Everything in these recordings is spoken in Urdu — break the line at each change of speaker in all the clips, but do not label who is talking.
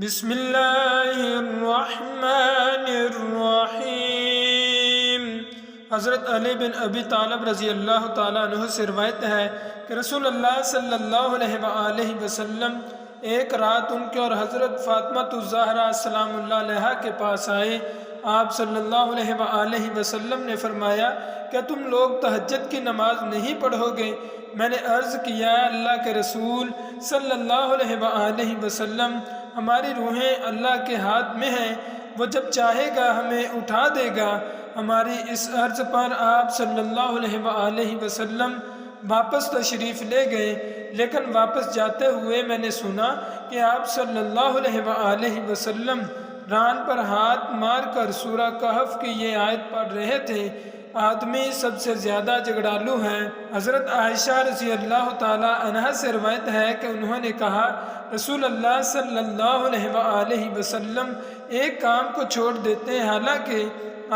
بسم اللہ الرحمن الرحیم۔ حضرت علی بن ابی طالب رضی اللہ تعالیٰ عنہ سے روایت ہے کہ رسول اللہ صلی اللہ علیہ وآلہ وسلم ایک رات ان کے اور حضرت فاطمہ الزہرا سلام اللہ علیہا کے پاس آئے۔ آپ صلی اللہ علیہ وآلہ وسلم نے فرمایا کہ تم لوگ تہجد کی نماز نہیں پڑھو گے؟ میں نے عرض کیا اللہ کے رسول صلی اللہ علیہ وآلہ وسلم، ہماری روحیں اللہ کے ہاتھ میں ہیں، وہ جب چاہے گا ہمیں اٹھا دے گا۔ ہماری اس عرض پر آپ صلی اللہ علیہ وآلہ وسلم واپس تشریف لے گئے، لیکن واپس جاتے ہوئے میں نے سنا کہ آپ صلی اللہ علیہ وآلہ وسلم ران پر ہاتھ مار کر سورہ کہف کی یہ آیت پڑھ رہے تھے: آدمی سب سے زیادہ جھگڑالو ہے۔ حضرت عائشہ رضی اللہ تعالی عنہا سے روایت ہے کہ انہوں نے کہا رسول اللہ صلی اللہ علیہ وآلہ وسلم ایک کام کو چھوڑ دیتے ہیں، حالانکہ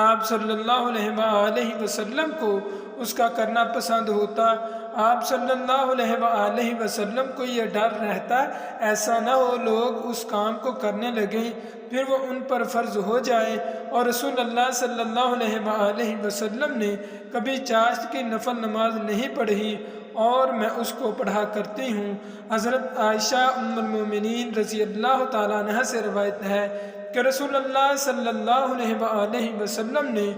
آپ صلی اللہ علیہ وآلہ وسلم کو اس کا کرنا پسند ہوتا۔ آپ صلی اللہ علیہ وآلہ وسلم کو یہ ڈر رہتا ایسا نہ ہو لوگ اس کام کو کرنے لگیں پھر وہ ان پر فرض ہو جائے، اور رسول اللہ صلی اللہ علیہ وآلہ وسلم نے کبھی چاشت کی نفل نماز نہیں پڑھی اور میں اس کو پڑھا کرتی ہوں۔ حضرت عائشہ ام المومنین رضی اللہ تعالیٰ عنہ سے روایت ہے کہ رسول اللہ صلی اللہ علیہ وآلہ وسلم نے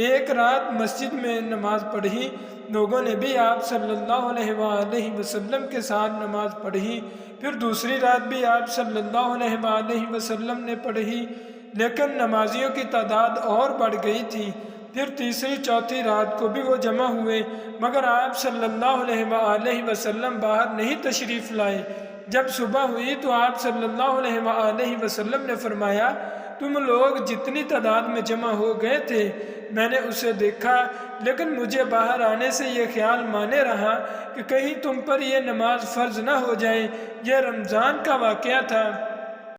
ایک رات مسجد میں نماز پڑھی، لوگوں نے بھی آپ صلی اللہ علیہ وآلہ وسلم کے ساتھ نماز پڑھی، پھر دوسری رات بھی آپ صلی اللہ علیہ وآلہ وسلم نے پڑھی، لیکن نمازیوں کی تعداد اور بڑھ گئی تھی۔ پھر تیسری چوتھی رات کو بھی وہ جمع ہوئے، مگر آپ صلی اللہ علیہ وآلہ وسلم باہر نہیں تشریف لائے۔ جب صبح ہوئی تو آپ صلی اللہ علیہ وآلہ وسلم نے فرمایا تم لوگ جتنی تعداد میں جمع ہو گئے تھے میں نے اسے دیکھا، لیکن مجھے باہر آنے سے یہ خیال مانے رہا کہ کہیں تم پر یہ نماز فرض نہ ہو جائے۔ یہ رمضان کا واقعہ تھا۔